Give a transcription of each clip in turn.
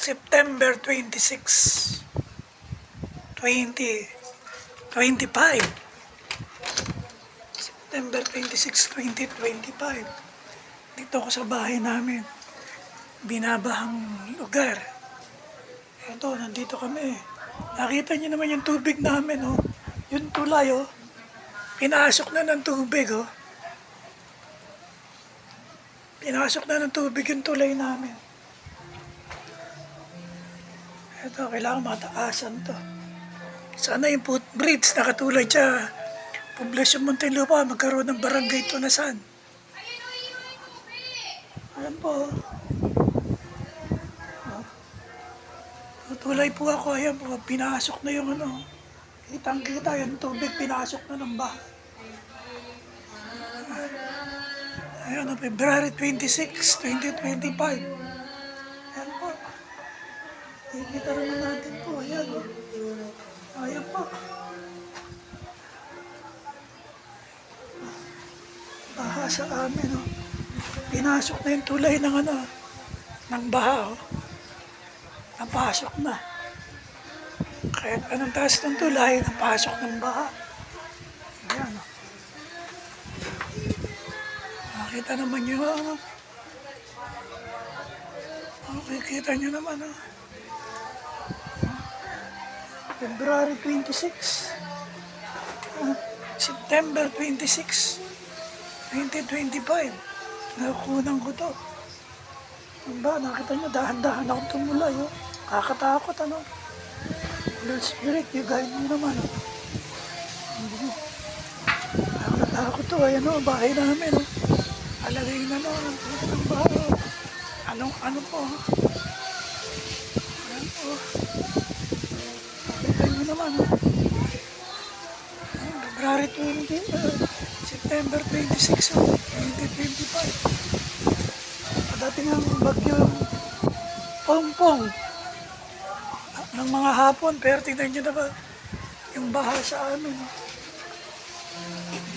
September 26, 2025. September 26, 2025. Dito ako sa bahay namin. Binabahang lugar. Ito, nandito kami. Nakita niyo naman yung tubig namin, oh. Yung tulay, oh. Pinasok na ng tubig, oh. Pinasok na ng tubig yung tulay namin. Ito, kailangan mataasan to. Sana yung footbridge na katulad sa Poblacion Muntinlupa, magkaroon ng barangay Tunasan. Ayan po. Tutulay po ako. Ayan po, pinasok na yung ano. Kitang-kita yung tubig, pinasok na ng bahay. Ayan, February 26, 2025. Ayan po. Kikita naman natin po. Ayan. Ayan po. Baha sa amin. Oh. Pinasok na yung tulay ng ano, ng baha. Oh. Napasok na. Kahit anong taas ng tulay, napasok ng baha. Ayan. Oh. Nakita naman nyo, ano? Makikita nyo naman, oh. February 26, September 26, 2025. Nakunan ko to. Ba, nakita nyo, dahan-dahan akong tumulay, oh. Kakatakot, ano? Holy Spirit, you guide me naman, oh. Nakakatakot to, ayan, oh, bahay namin, oh. Alagay na, no, ng bahay, oh. Ano po, oh. Ayan po. Nakita nyo naman, oh. February 20, September 26, oh, 2025. Padating ang bagyong Pongpong ng mga hapon, pero tingnan nyo na ba yung baha sa amin.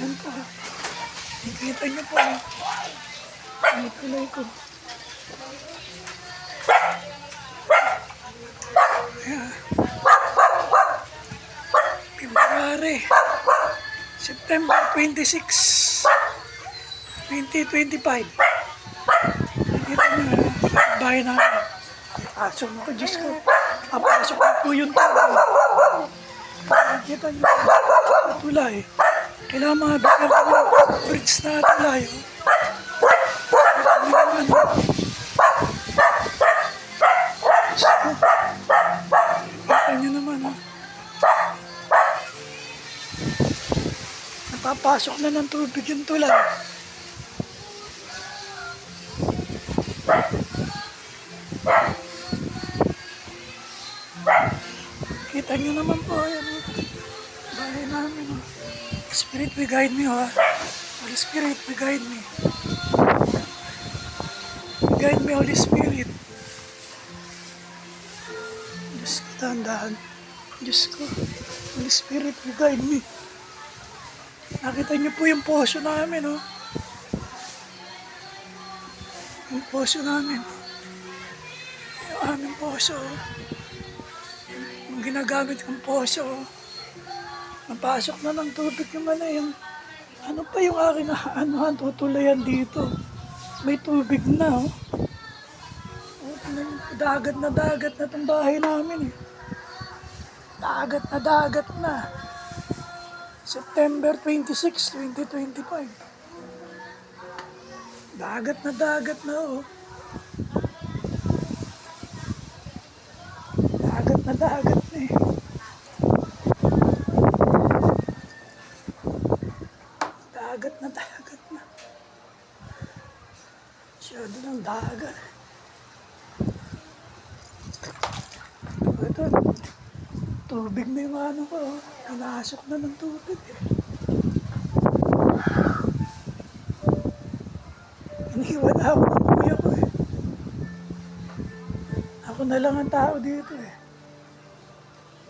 Yan po. Nakikita nyo po. May tulay ko. Ayan. February, September 26, 2025. Nakikita nyo, bahay namin. Pasok na ko, Diyos ko. Papasok na po yung tulay. Nakikita nyo, tulay. Kailangan mga bigyan ko ng bridge na tulay. Nakikita nyo naman. Nakikita nyo naman. Napapasok na ng tubig yung tulay. Kita nyo naman po, ayan, bahay namin. Spirit, we guide me, ha? Holy Spirit, we guide me. We guide me, Holy Spirit. Diyos ko, dahan-dahan. Diyos ko, Holy Spirit, we guide me. Nakita nyo po yung poso namin, oh. Yung poso namin. Yung aming poso, oh. Yung ginagamit kong poso, oh. Napasok na ng tubig naman na yung ano pa yung aking tutulayan dito. May tubig na, oh. Dagat na itong bahay namin, eh. Dagat na. September 26, 2025. Dagat na, oh. Dagat na, eh. Dagat na. Masyado ng dagat. Ito, tubig na yung ano ko, oh. Pinasok na ng tubig, eh. Iniwan ako ng kuya ko, eh. Ako na lang ang tao dito, eh.